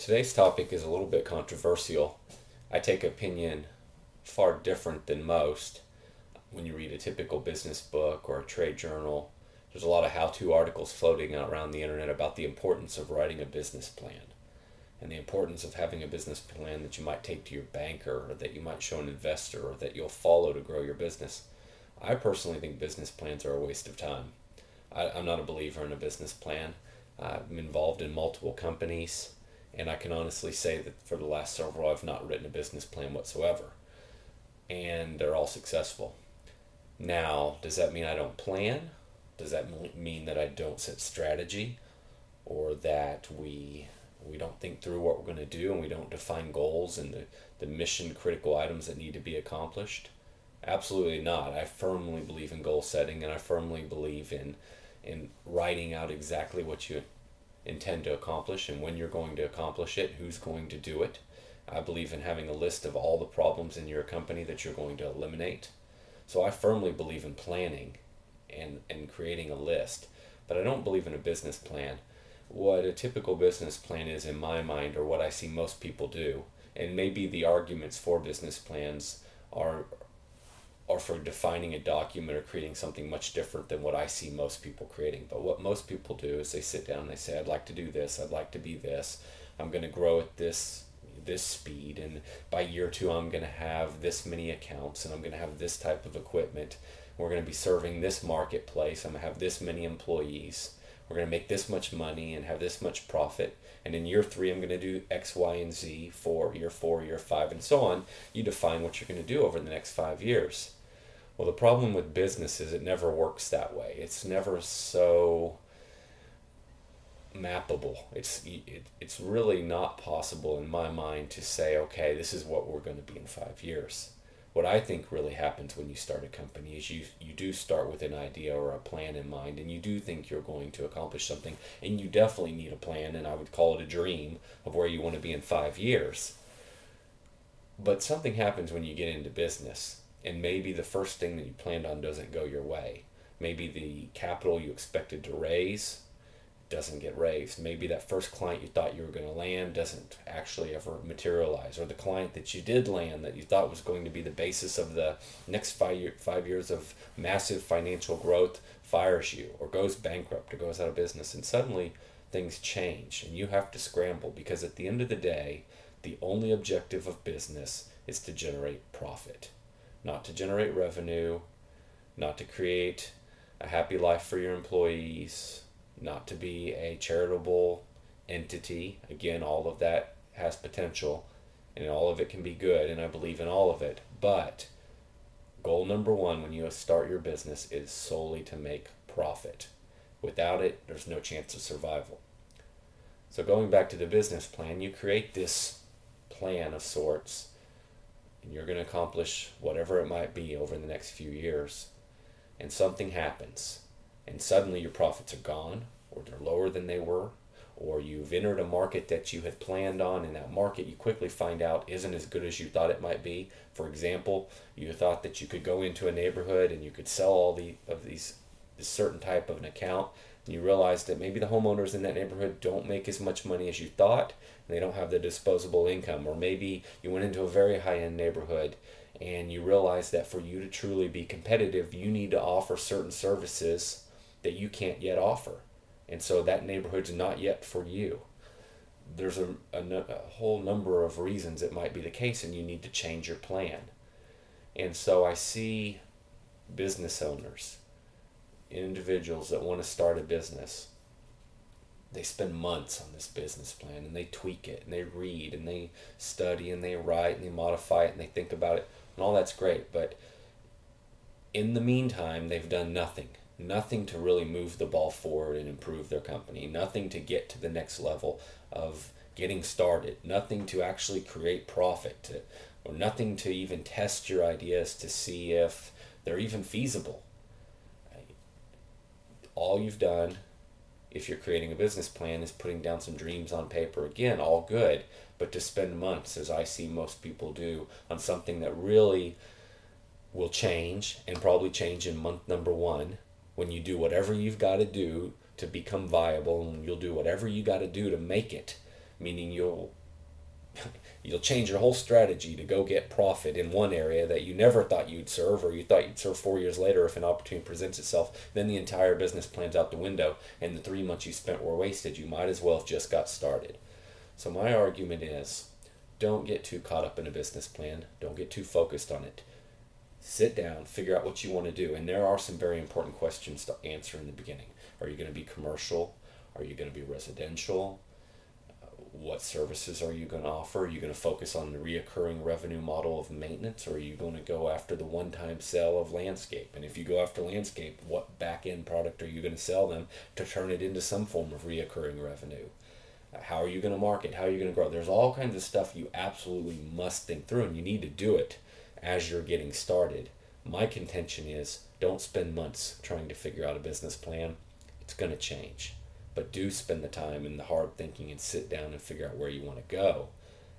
Today's topic is a little bit controversial. I take opinion far different than most. When you read a typical business book or a trade journal, there's a lot of how-to articles floating around the internet about the importance of writing a business plan and the importance of having a business plan that you might take to your banker or that you might show an investor or that you'll follow to grow your business. I personally think business plans are a waste of time. I'm not a believer in a business plan. I'm involved in multiple companies, and I can honestly say that for the last several, I've not written a business plan whatsoever. And they're all successful. Now, does that mean I don't plan? Does that mean that I don't set strategy? Or that we don't think through what we're going to do and we don't define goals and the mission critical items that need to be accomplished? Absolutely not. I firmly believe in goal setting, and I firmly believe in writing out exactly what you intend to accomplish and when you're going to accomplish it, who's going to do it. I believe in having a list of all the problems in your company that you're going to eliminate. So I firmly believe in planning and creating a list, but I don't believe in a business plan. What a typical business plan is in my mind, or what I see most people do, and maybe the arguments for business plans are for defining a document or creating something much different than what I see most people creating. But what most people do is they sit down and they say, I'd like to do this, I'd like to be this, I'm going to grow at this speed, and by year 2 I'm going to have this many accounts, and I'm going to have this type of equipment, we're going to be serving this marketplace, I'm going to have this many employees, we're going to make this much money and have this much profit, and in year 3 I'm going to do X, Y, and Z, for year 4, year 5, and so on. You define what you're going to do over the next 5 years. Well, the problem with business is it never works that way. It's never so mappable. It's really not possible in my mind to say, okay, this is what we're going to be in 5 years. What I think really happens when you start a company is you do start with an idea or a plan in mind, and you do think you're going to accomplish something, and you definitely need a plan, and I would call it a dream of where you want to be in 5 years. But something happens when you get into business, and maybe the first thing that you planned on doesn't go your way. Maybe the capital you expected to raise doesn't get raised. Maybe that first client you thought you were going to land doesn't actually ever materialize, or the client that you did land that you thought was going to be the basis of the next 5 years of massive financial growth fires you, or goes bankrupt, or goes out of business, and suddenly things change and you have to scramble, because at the end of the day, the only objective of business is to generate profit, not to generate revenue, not to create a happy life for your employees, not to be a charitable entity. Again, all of that has potential, and all of it can be good, and I believe in all of it. But goal number 1 when you start your business is solely to make profit. Without it, there's no chance of survival. So going back to the business plan, you create this plan of sorts, and you're going to accomplish whatever it might be over the next few years, and something happens, and suddenly your profits are gone, or they're lower than they were, or you've entered a market that you had planned on, and that market you quickly find out isn't as good as you thought it might be. For example, you thought that you could go into a neighborhood and you could sell all this certain type of an account, and you realize that maybe the homeowners in that neighborhood don't make as much money as you thought, and they don't have the disposable income. Or maybe you went into a very high-end neighborhood and you realize that for you to truly be competitive, you need to offer certain services that you can't yet offer. And so that neighborhood's not yet for you. There's a whole number of reasons it might be the case, and you need to change your plan. And so I see business owners, individuals that want to start a business. They spend months on this business plan, and they tweak it, and they read, and they study, and they write, and they modify it, and they think about it, and all that's great. But in the meantime, they've done nothing to really move the ball forward and improve their company, nothing to get to the next level of getting started, nothing to actually create profit, or nothing to even test your ideas to see if they're even feasible. All you've done, if you're creating a business plan, is putting down some dreams on paper. Again, all good, but to spend months, as I see most people do, on something that really will change, and probably change in month number 1, when you do whatever you've got to do to become viable, and you'll do whatever you got to do to make it. meaning you'll change your whole strategy to go get profit in one area that you never thought you'd serve, or you thought you'd serve 4 years later if an opportunity presents itself. Then the entire business plan's out the window, and the 3 months you spent were wasted. You might as well have just got started. So my argument is, don't get too caught up in a business plan. Don't get too focused on it. Sit down, figure out what you want to do. And there are some very important questions to answer in the beginning. Are you going to be commercial? Are you going to be residential? What services are you going to offer? Are you going to focus on the reoccurring revenue model of maintenance, or are you going to go after the one-time sale of landscape? And if you go after landscape, what back-end product are you going to sell them to turn it into some form of reoccurring revenue? How are you going to market? How are you going to grow? There's all kinds of stuff you absolutely must think through, and you need to do it as you're getting started. My contention is, don't spend months trying to figure out a business plan. It's going to change. But do spend the time and the hard thinking and sit down and figure out where you want to go,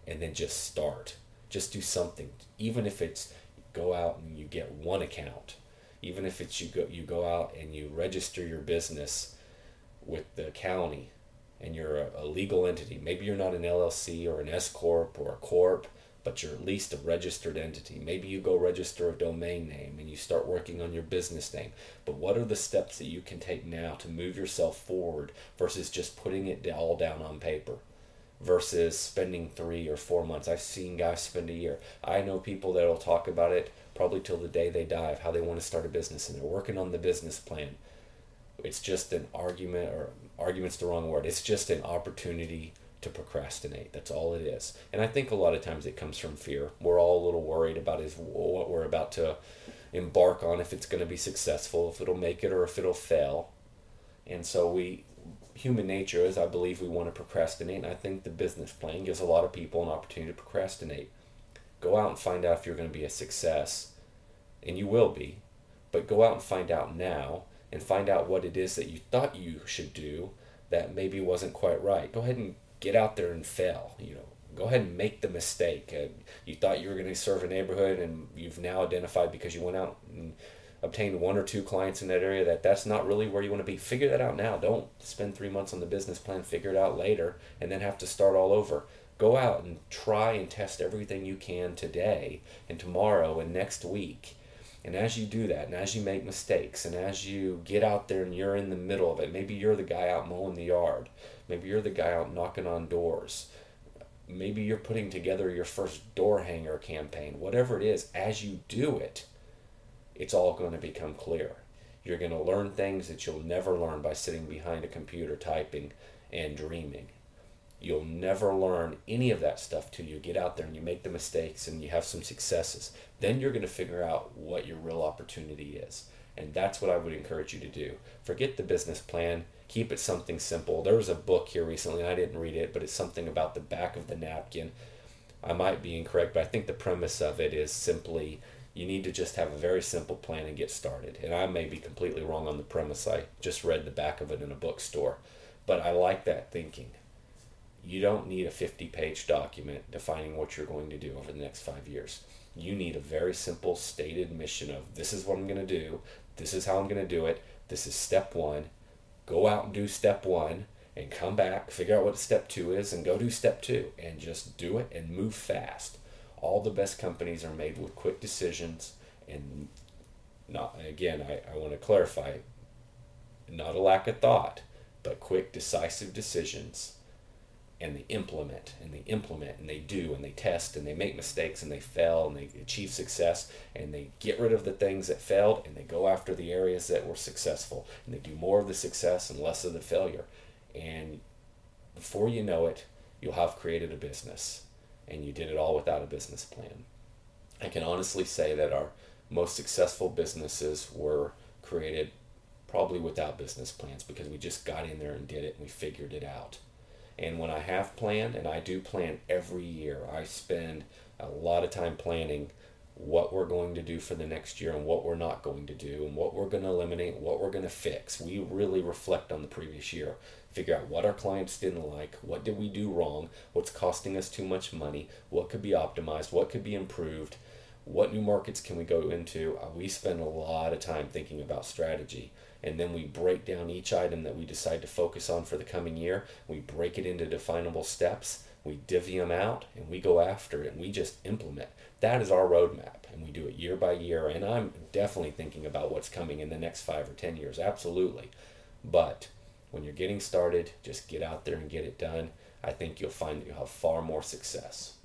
and then just start. Just do something. Even if it's go out and you get one account, even if it's you go out and you register your business with the county and you're a legal entity. Maybe you're not an LLC or an S corp or a corp, but you're at least a registered entity. Maybe you go register a domain name and you start working on your business name. But what are the steps that you can take now to move yourself forward versus just putting it all down on paper, versus spending 3 or 4 months? I've seen guys spend a year. I know people that will talk about it probably till the day they die of how they want to start a business, and they're working on the business plan. It's just an argument, or argument's the wrong word. It's just an opportunity to procrastinate. That's all it is. And I think a lot of times it comes from fear. We're all a little worried about what we're about to embark on, if it's going to be successful, if it'll make it or if it'll fail. And so human nature is, I believe, we want to procrastinate, and I think the business plan gives a lot of people an opportunity to procrastinate. Go out and find out if you're going to be a success, and you will be, but go out and find out now, and find out what it is that you thought you should do that maybe wasn't quite right. Go ahead and get out there and fail. Go ahead and make the mistake. You thought you were going to serve a neighborhood, and you've now identified, because you went out and obtained 1 or 2 clients in that area, that's not really where you want to be. Figure that out now. Don't spend 3 months on the business plan, figure it out later, and then have to start all over. Go out and try and test everything you can today and tomorrow and next week. And as you do that, and as you make mistakes, and as you get out there and you're in the middle of it, maybe you're the guy out mowing the yard, maybe you're the guy out knocking on doors, maybe you're putting together your first door hanger campaign, whatever it is, as you do it, it's all going to become clear. You're going to learn things that you'll never learn by sitting behind a computer typing and dreaming. You'll never learn any of that stuff till you get out there and you make the mistakes and you have some successes. Then you're going to figure out what your real opportunity is. And that's what I would encourage you to do. Forget the business plan. Keep it something simple. There was a book here recently, and I didn't read it, but it's something about the back of the napkin. I might be incorrect, but I think the premise of it is simply you need to just have a very simple plan and get started. And I may be completely wrong on the premise. I just read the back of it in a bookstore. But I like that thinking. You don't need a 50-page document defining what you're going to do over the next 5 years. You need a very simple stated mission of, this is what I'm going to do, this is how I'm going to do it, this is step 1. Go out and do step 1 and come back, figure out what step 2 is, and go do step 2, and just do it and move fast. All the best companies are made with quick decisions, and not, again, I want to clarify, not a lack of thought, but quick, decisive decisions. And they implement, and they implement, and they do, and they test, and they make mistakes, and they fail, and they achieve success, and they get rid of the things that failed, and they go after the areas that were successful, and they do more of the success and less of the failure. And before you know it, you'll have created a business, and you did it all without a business plan. I can honestly say that our most successful businesses were created probably without business plans, because we just got in there and did it, and we figured it out. And when I have planned, and I do plan every year, I spend a lot of time planning what we're going to do for the next year and what we're not going to do and what we're going to eliminate, what we're going to fix. We really reflect on the previous year, figure out what our clients didn't like, what did we do wrong, what's costing us too much money, what could be optimized, what could be improved, what new markets can we go into? We spend a lot of time thinking about strategy, and then we break down each item that we decide to focus on for the coming year. We break it into definable steps, we divvy them out, and we go after it, and we just implement. That is our roadmap, and we do it year by year. And I'm definitely thinking about what's coming in the next 5 or 10 years, absolutely. But when you're getting started, just get out there and get it done. I think you'll find that you'll have far more success.